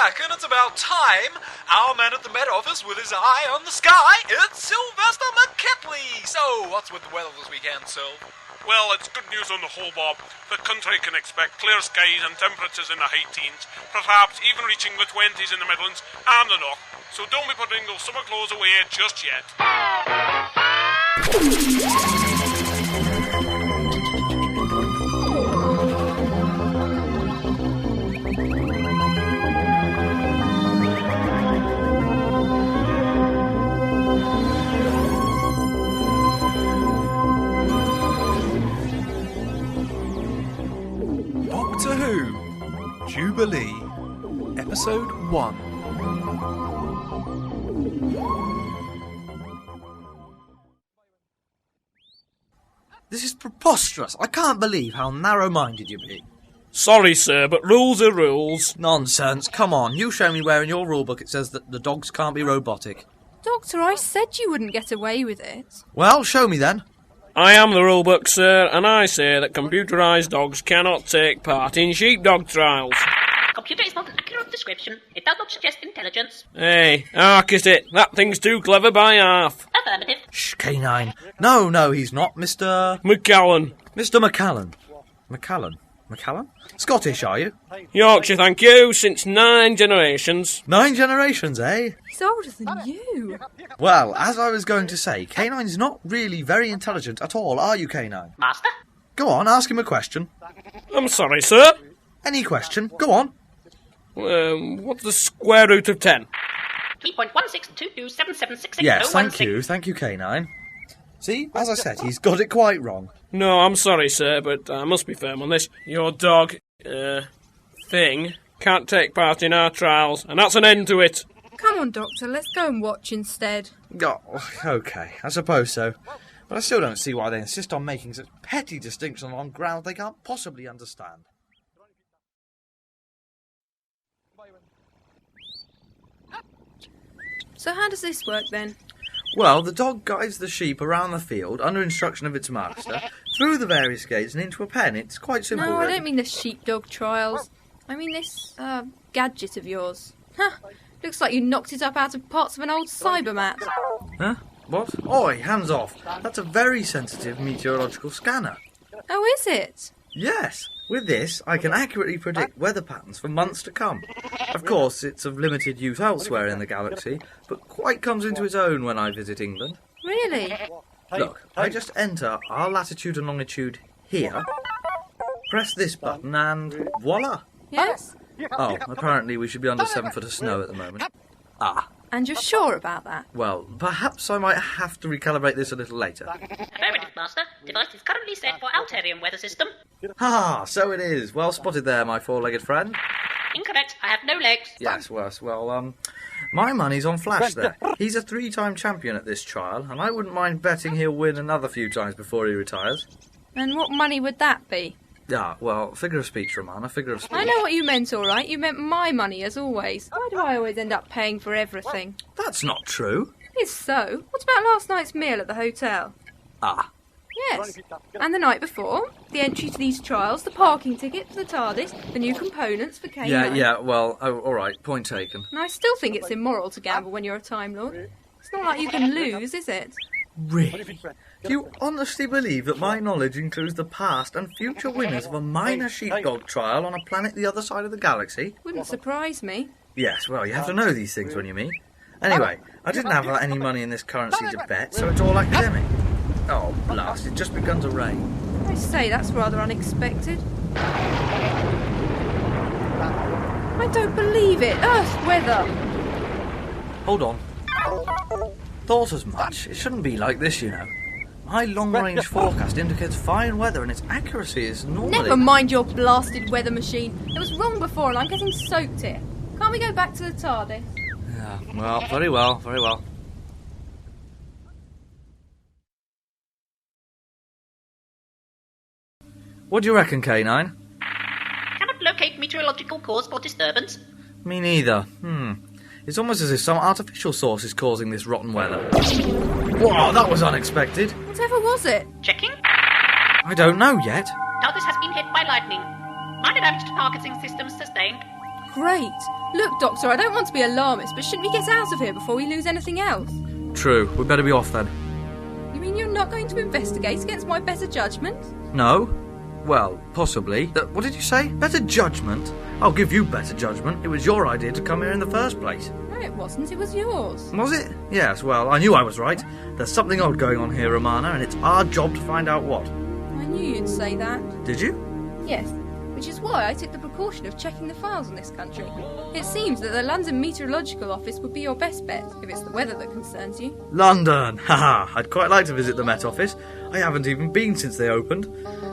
back, and it's about time. Our man at the Met Office with his eye on the sky, it's Sylvester McKetley. So, what's with the weather this weekend, Syl? Well, it's good news on the whole, Bob. The country can expect clear skies and temperatures in the high teens, perhaps even reaching the 20s in the Midlands and the North. So don't be putting those summer clothes away just yet. Doctor Who, Jubilee, Episode 1. This is preposterous. I can't believe how narrow-minded you be. Sorry, sir, but rules are rules. Nonsense. Come on, you show me where in your rulebook it says that the dogs can't be robotic. Doctor, I said you wouldn't get away with it. Well, show me then. I am the rulebook, sir, and I say that computerised dogs cannot take part in sheepdog trials. Computer is not an accurate description. It does not suggest intelligence. Hey, hark is it? That thing's too clever by half. Affirmative. Shh, K9. No, he's not, Mr... McCallan. Mr. McCallan. McCallan? Scottish, are you? Yorkshire, thank you, since 9 generations. 9 generations, eh? He's older than you. Well, as I was going to say, K9's not really very intelligent at all, are you, K9? Master? Go on, ask him a question. I'm sorry, sir. Any question? Go on. What's the square root of 10? 3.16227766. Yes, thank you, K9. See, as I said, he's got it quite wrong. No, I'm sorry, sir, but I must be firm on this. Your dog, thing, can't take part in our trials, and that's an end to it. Come on, Doctor, let's go and watch instead. Oh, okay, I suppose so. But I still don't see why they insist on making such petty distinctions on ground they can't possibly understand. So how does this work then? Well, the dog guides the sheep around the field under instruction of its master, through the various gates and into a pen. It's quite simple. No, I really. don't mean the sheepdog trials. I mean this, gadget of yours. Huh, looks like you knocked it up out of parts of an old Cybermat. Huh? What? Oi, hands off. That's a very sensitive meteorological scanner. Oh, is it? Yes. With this, I can accurately predict weather patterns for months to come. Of course, it's of limited use elsewhere in the galaxy, but quite comes into its own when I visit England. Really? Look, I just enter our latitude and longitude here, press this button, and voila! Yes? Oh, apparently we should be under 7 foot of snow at the moment. Ah. And you're sure about that? Well, perhaps I might have to recalibrate this a little later. Affirmative, Master. Device is currently set for Altarian weather system. Ah, so it is. Well spotted there, my four-legged friend. Incorrect. I have no legs. Yes, well, my money's on Flash there. He's a 3-time champion at this trial, and I wouldn't mind betting he'll win another few times before he retires. And what money would that be? Yeah, well, figure of speech, Romana, figure of speech. I know what you meant, all right. You meant my money, as always. Why do I always end up paying for everything? That's not true. It's so. What about last night's meal at the hotel? Ah. Yes. And the night before? The entry to these trials, the parking ticket for the TARDIS, the new components for K9. Yeah, well, all right, point taken. And I still think it's immoral to gamble when you're a Time Lord. It's not like you can lose, is it? Really? Do you honestly believe that my knowledge includes the past and future winners of a minor sheepdog trial on a planet the other side of the galaxy? Wouldn't surprise me. Yes, well, you have to know these things when you meet. Anyway, I didn't have any money in this currency to bet, so it's all academic. Oh, blast, it's just begun to rain. I say, that's rather unexpected. I don't believe it. Earth weather. Hold on. Thought as much. It shouldn't be like this, you know. My long-range forecast indicates fine weather and its accuracy is normally... Never mind your blasted weather machine. It was wrong before and I'm getting soaked here. Can't we go back to the TARDIS? Yeah, well, very well. What do you reckon, K9? Cannot locate meteorological cause for disturbance. Me neither. It's almost as if some artificial source is causing this rotten weather. Wow, that was unexpected. Whatever was it? Checking. I don't know yet. TARDIS has been hit by lightning. Minor damage to targeting systems sustained. Great. Look, Doctor, I don't want to be alarmist, but shouldn't we get out of here before we lose anything else? True, we'd better be off then. You mean you're not going to investigate against my better judgment? No? Well, possibly. What did you say? Better judgment? I'll give you better judgment. It was your idea to come here in the first place. No, it wasn't. It was yours. Was it? Yes, well, I knew I was right. There's something odd going on here, Romana, and it's our job to find out what. I knew you'd say that. Did you? Yes, which is why I took the precaution of checking the files in this country. It seems that the London Meteorological Office would be your best bet, if it's the weather that concerns you. London! Haha, I'd quite like to visit the Met Office. I haven't even been since they opened.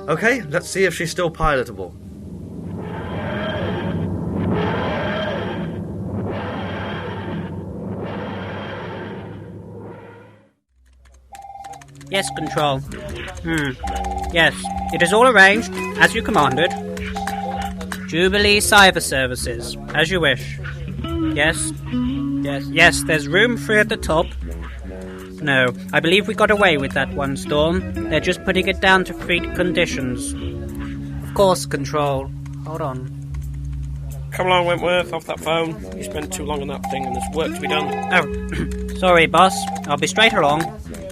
Okay, let's see if she's still pilotable. Yes, Control. Yes, it is all arranged, as you commanded. Jubilee Cyber Services, as you wish. Yes, there's room free at the top. No, I believe we got away with that one, Storm. They're just putting it down to freak conditions. Of course, Control. Hold on. Come along, Wentworth, off that phone. You spent too long on that thing and there's work to be done. Oh, sorry, boss. I'll be straight along.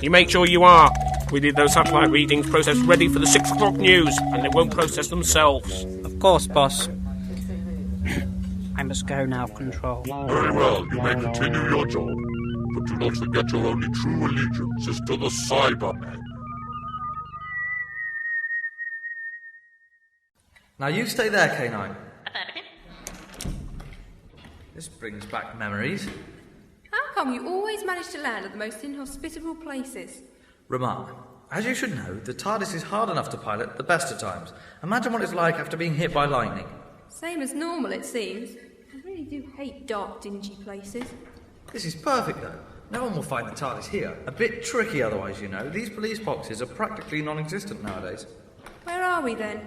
You make sure you are. We need those satellite readings processed ready for the 6 o'clock news, and they won't process themselves. Of course, boss. I must go now, Control. Very well, you may continue your job, but do not forget your only true allegiance is to the Cybermen. Now you stay there, K9. Affirmative. This brings back memories. How come you always manage to land at the most inhospitable places? Romana, as you should know, the TARDIS is hard enough to pilot at the best of times. Imagine what it's like after being hit by lightning. Same as normal, it seems. I really do hate dark, dingy places. This is perfect, though. No one will find the TARDIS here. A bit tricky otherwise, you know. These police boxes are practically non-existent nowadays. Where are we then?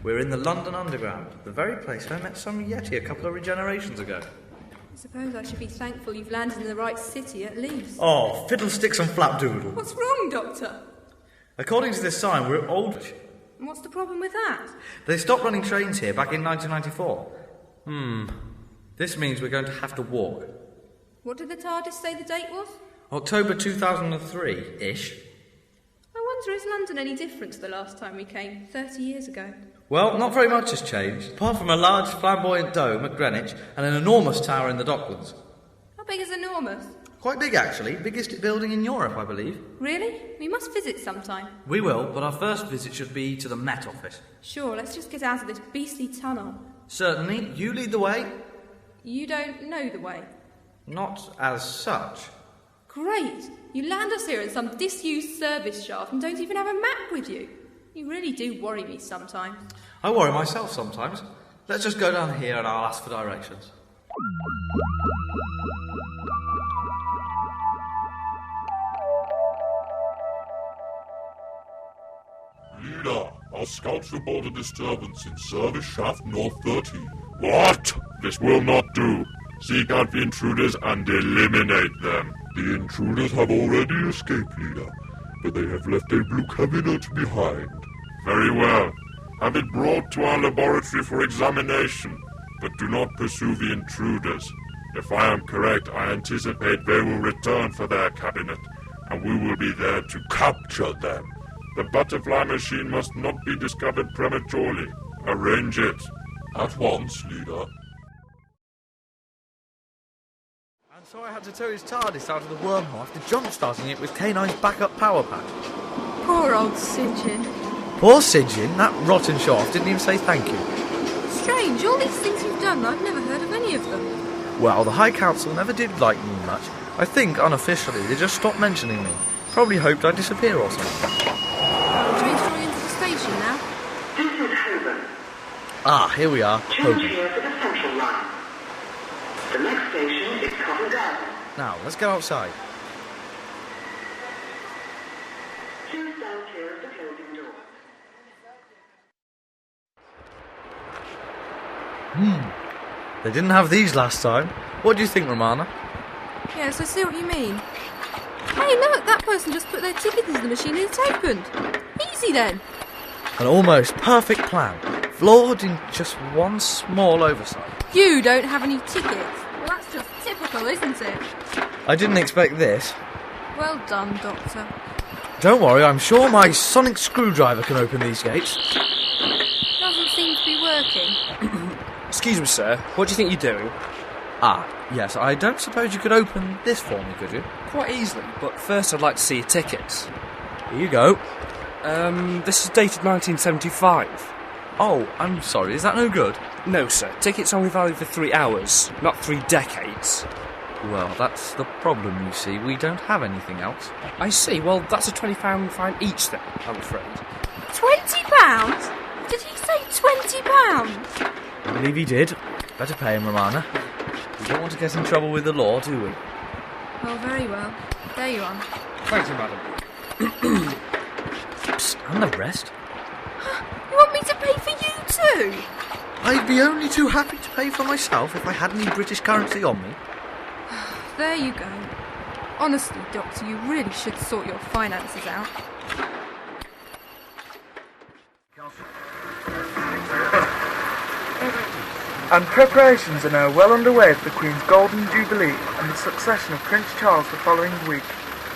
We're in the London Underground, the very place where I met some Yeti a couple of regenerations ago. I suppose I should be thankful you've landed in the right city at least. Oh, fiddlesticks and flapdoodle. What's wrong, Doctor? According to this sign, we're at Aldwych. And what's the problem with that? They stopped running trains here back in 1994. This means we're going to have to walk. What did the TARDIS say the date was? October 2003-ish. I wonder, is London any different to the last time we came, 30 years ago? Well, not very much has changed, apart from a large flamboyant dome at Greenwich and an enormous tower in the Docklands. How big is enormous? Quite big, actually. Biggest building in Europe, I believe. Really? We must visit sometime. We will, but our first visit should be to the Met Office. Sure, let's just get out of this beastly tunnel. Certainly. You lead the way? You don't know the way. Not as such. Great! You land us here in some disused service shaft and don't even have a map with you. You really do worry me sometimes. I worry myself sometimes. Let's just go down here and I'll ask for directions. Leader, our scouts report a disturbance in service shaft north 13. What? This will not do. Seek out the intruders and eliminate them. The intruders have already escaped, Leader, but they have left a blue cabinet behind. Very well. Have it brought to our laboratory for examination, but do not pursue the intruders. If I am correct, I anticipate they will return for their cabinet, and we will be there to capture them. The butterfly machine must not be discovered prematurely. Arrange it. At once, Leader. And so I had to tow his TARDIS out of the wormhole after jump-starting it with K9's backup power pack. Poor old Sigyn. Poor Sigyn, that rotten show-off didn't even say thank you. Strange, all these things you've done, I've never heard of any of them. Well, the High Council never did like me much. I think, unofficially, they just stopped mentioning me. Probably hoped I'd disappear or something. Train's drawing into the station now. This is Holborn. Ah, here we are. Change Hogan. here for the Central Line. The next station is Covent Garden. Now, let's go outside. Please stand clear of the closing doors. They didn't have these last time. What do you think, Romana? Yes, I see what you mean. Hey, look, that person just put their ticket into the machine and it's opened. Easy then. An almost perfect plan. Flawed in just one small oversight. You don't have any tickets. Well, that's just typical, isn't it? I didn't expect this. Well done, Doctor. Don't worry, I'm sure my sonic screwdriver can open these gates. Doesn't seem to be working. Excuse me, sir. What do you think you're doing? Ah, yes, I don't suppose you could open this for me, could you? Quite easily, but first I'd like to see your tickets. Here you go. This is dated 1975. Oh, I'm sorry, is that no good? No, sir. Tickets only valid for 3 hours, not 3 decades. Well, that's the problem, you see. We don't have anything else. I see. Well, that's a £20 fine each then, I'm afraid. £20? Did he say £20? I believe he did. Better pay him, Romana. We don't want to get in trouble with the law, do we? Well, very well. There you are. Thank you, madam. Psst, and the rest? You want me to pay for you too? I'd be only too happy to pay for myself if I had any British currency on me. There you go. Honestly, Doctor, you really should sort your finances out. And preparations are now well underway for the Queen's Golden Jubilee and the succession of Prince Charles the following week.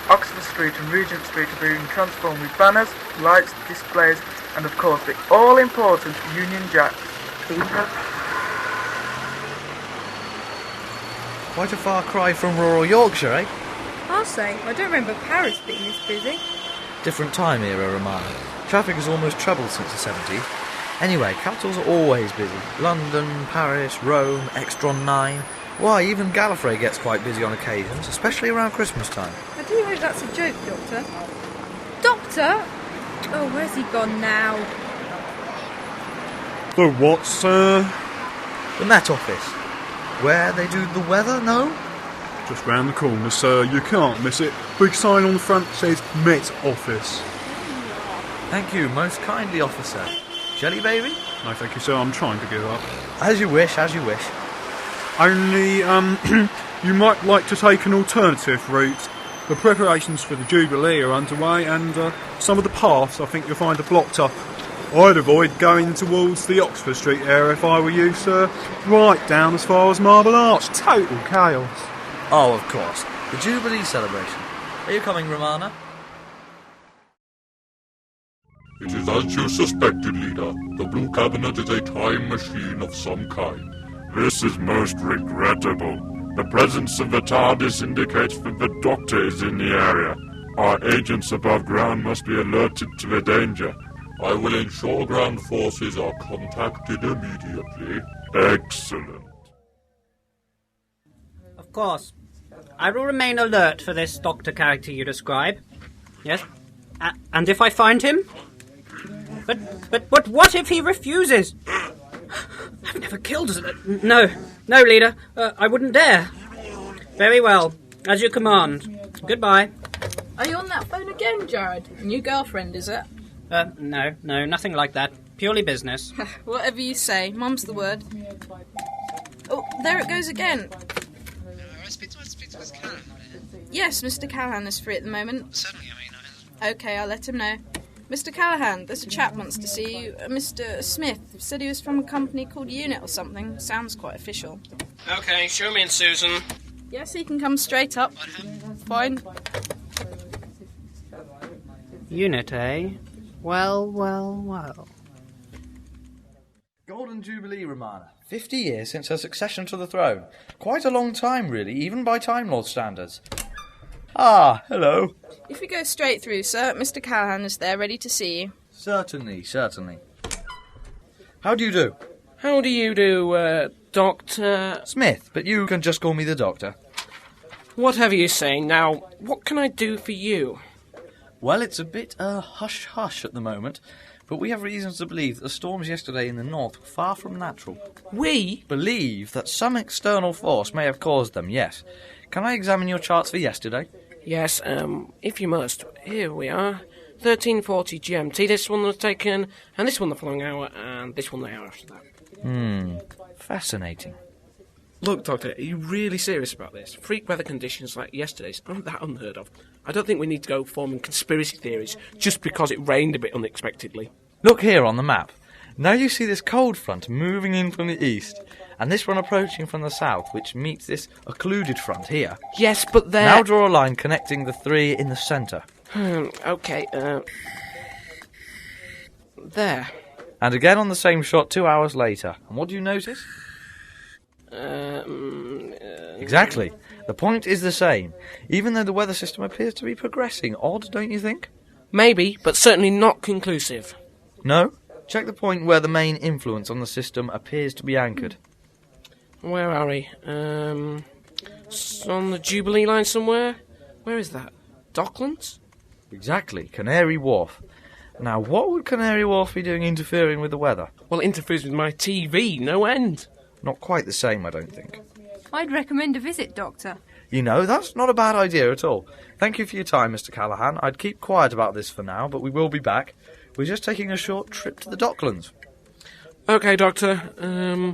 Oxford Street and Regent Street are being transformed with banners, lights, displays, and of course the all-important Union Jacks. Quite a far cry from rural Yorkshire, eh? I'll say, I don't remember Paris being this busy. Different time era, Romana. Traffic has almost trebled since the 70s. Anyway, capitals are always busy. London, Paris, Rome, Extron 9. Why, even Gallifrey gets quite busy on occasions, especially around Christmas time. I do hope that's a joke, Doctor. Doctor? Oh, where's he gone now? The what, sir? The Met Office. Where they do the weather, no? Just round the corner, sir. You can't miss it. Big sign on the front says Met Office. Thank you, most kindly, officer. Jelly baby? No, thank you, sir. I'm trying to give up. As you wish, as you wish. Only, you might like to take an alternative route. The preparations for the Jubilee are underway, and some of the paths I think you'll find are blocked up. I'd avoid going towards the Oxford Street area if I were you, sir. Right down as far as Marble Arch. Total chaos. Oh, of course. The Jubilee celebration. Are you coming, Romana? It is as you suspected, Leader. The Blue Cabinet is a time machine of some kind. This is most regrettable. The presence of the TARDIS indicates that the Doctor is in the area. Our agents above ground must be alerted to the danger. I will ensure ground forces are contacted immediately. Excellent. Of course. I will remain alert for this Doctor character you describe. Yes? And if I find him? But what if he refuses? I've never killed us. No, Leader. I wouldn't dare. Very well. As you command. Goodbye. Are you on that phone again, Jared? New girlfriend, is it? No, nothing like that. Purely business. Whatever you say. Mum's the word. Oh, there it goes again. Speak to Mr. Callahan. Yes, Mr. Callahan is free at the moment. Certainly, Okay, I'll let him know. Mr. Callahan, there's a chap wants to see you. Mr. Smith said he was from a company called Unit or something. Sounds quite official. Okay, show me in, Susan. Yes, he can come straight up. Fine. Unit, eh? Well. Golden Jubilee, Romana. 50 years since her succession to the throne. Quite a long time, really, even by Time Lord standards. Ah, hello. If you go straight through, sir, Mr. Callahan is there, ready to see you. Certainly. How do you do? How do you do, Dr. Smith, but you can just call me the Doctor. Whatever you say. Now, what can I do for you? Well, it's a bit hush-hush at the moment, but we have reasons to believe that the storms yesterday in the north were far from natural. We? Believe that some external force may have caused them, yes. Can I examine your charts for yesterday? Yes, if you must. Here we are. 1340 GMT. This one was taken, and this one the following hour, and this one the hour after that. Fascinating. Look, Doctor, are you really serious about this? Freak weather conditions like yesterday's aren't that unheard of. I don't think we need to go forming conspiracy theories just because it rained a bit unexpectedly. Look here on the map. Now you see this cold front moving in from the east, and this one approaching from the south, which meets this occluded front here. Yes, but there... Now draw a line connecting the three in the centre. Okay, there. And again on the same shot 2 hours later. And what do you notice? Exactly. The point is the same, even though the weather system appears to be progressing. Odd, don't you think? Maybe, but certainly not conclusive. No? Check the point where the main influence on the system appears to be anchored. Where are we? On the Jubilee line somewhere? Where is that? Docklands? Exactly, Canary Wharf. Now, what would Canary Wharf be doing interfering with the weather? Well, it interferes with my TV, no end. Not quite the same, I don't think. I'd recommend a visit, Doctor. You know, that's not a bad idea at all. Thank you for your time, Mr. Callahan. I'd keep quiet about this for now, but we will be back. We're just taking a short trip to the Docklands. Okay, Doctor.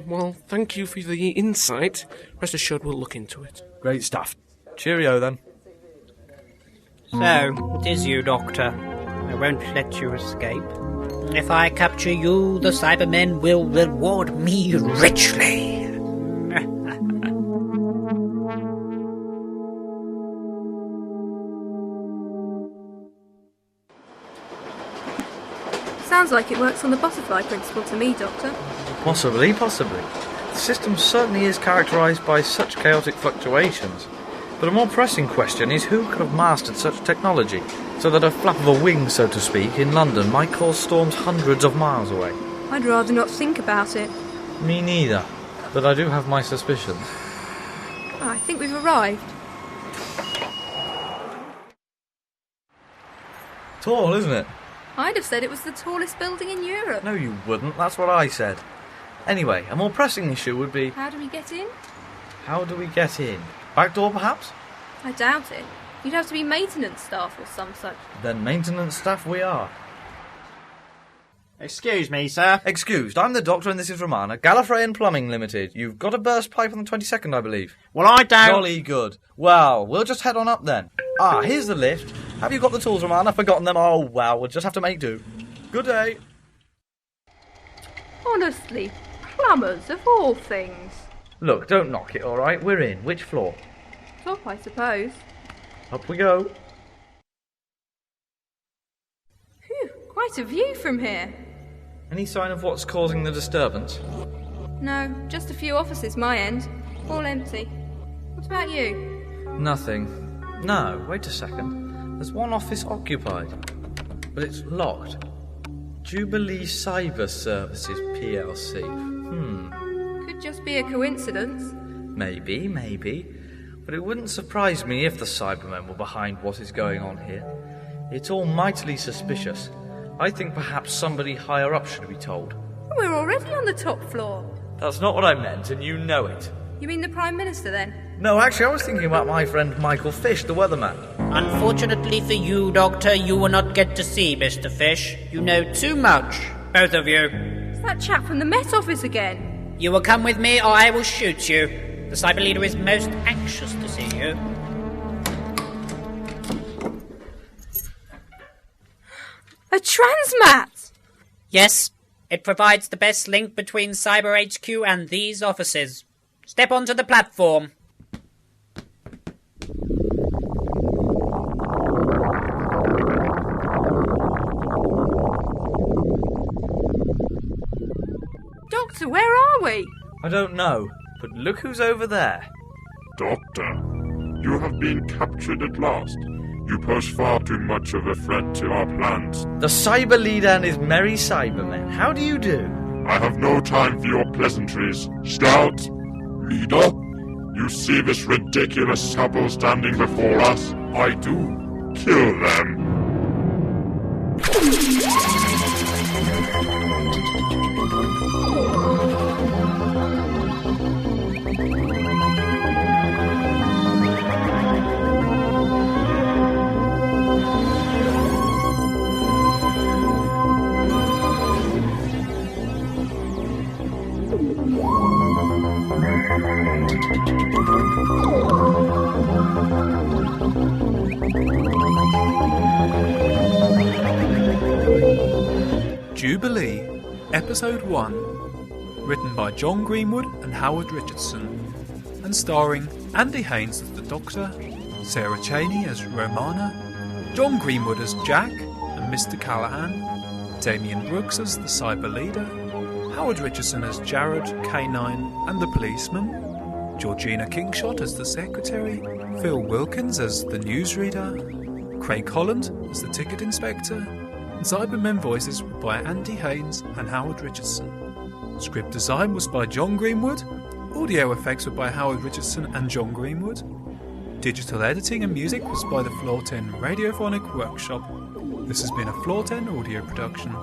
Well, thank you for the insight. Rest assured we'll look into it. Great stuff. Cheerio, then. So, it is you, Doctor. I won't let you escape. If I capture you, the Cybermen will reward me richly. Sounds like it works on the butterfly principle to me, Doctor. Possibly. The system certainly is characterised by such chaotic fluctuations. But a more pressing question is who could have mastered such technology, so that a flap of a wing, so to speak, in London might cause storms hundreds of miles away? I'd rather not think about it. Me neither, but I do have my suspicions. I think we've arrived. Tall, isn't it? I'd have said it was the tallest building in Europe. No, you wouldn't. That's what I said. Anyway, a more pressing issue would be... How do we get in? How do we get in? Back door, perhaps? I doubt it. You'd have to be maintenance staff or some such. Then maintenance staff we are. Excuse me, sir. Excused. I'm the Doctor and this is Romana, Gallifrey and Plumbing Limited. You've got a burst pipe on the 22nd, I believe. Well, I don't... Jolly good. Well, we'll just head on up then. Ah, here's the lift. Have you got the tools, Romana? Forgotten them? Oh, well, we'll just have to make do. Good day. Honestly, plumbers of all things. Look, don't knock it, all right? We're in. Which floor? Top, I suppose. Up we go. Phew, quite a view from here. Any sign of what's causing the disturbance? No, just a few offices my end. All empty. What about you? Nothing. No, wait a second. There's one office occupied, but it's locked. Jubilee Cyber Services PLC. Could just be a coincidence. Maybe. But it wouldn't surprise me if the Cybermen were behind what is going on here. It's all mightily suspicious. I think perhaps somebody higher up should be told. We're already on the top floor. That's not what I meant, and you know it. You mean the Prime Minister, then? No, actually, I was thinking about my friend Michael Fish, the weatherman. Unfortunately for you, Doctor, you will not get to see Mr. Fish. You know too much, both of you. It's that chap from the Met Office again. You will come with me, or I will shoot you. The Cyber Leader is most anxious to see you. A transmat! Yes, it provides the best link between Cyber HQ and these offices. Step onto the platform. Doctor, where are we? I don't know, but look who's over there. Doctor, you have been captured at last. You pose far too much of a threat to our plans. The Cyber Leader and his merry Cybermen. How do you do? I have no time for your pleasantries. Scout! Leader! You see this ridiculous couple standing before us? I do. Kill them. Jubilee, Episode 1, written by John Greenwood and Howard Richardson, and starring Andy Haynes as the Doctor, Sarah Cheney as Romana, John Greenwood as Jack and Mr. Callahan, Damien Brooks as the Cyber Leader, Howard Richardson as Jared, K9 and the Policeman, Georgina Kingshot as the Secretary, Phil Wilkins as the Newsreader, Craig Holland as the Ticket Inspector, and Cybermen voices were by Andy Haynes and Howard Richardson. Script design was by John Greenwood, audio effects were by Howard Richardson and John Greenwood, digital editing and music was by the Floor 10 Radiophonic Workshop. This has been a Floor 10 audio production.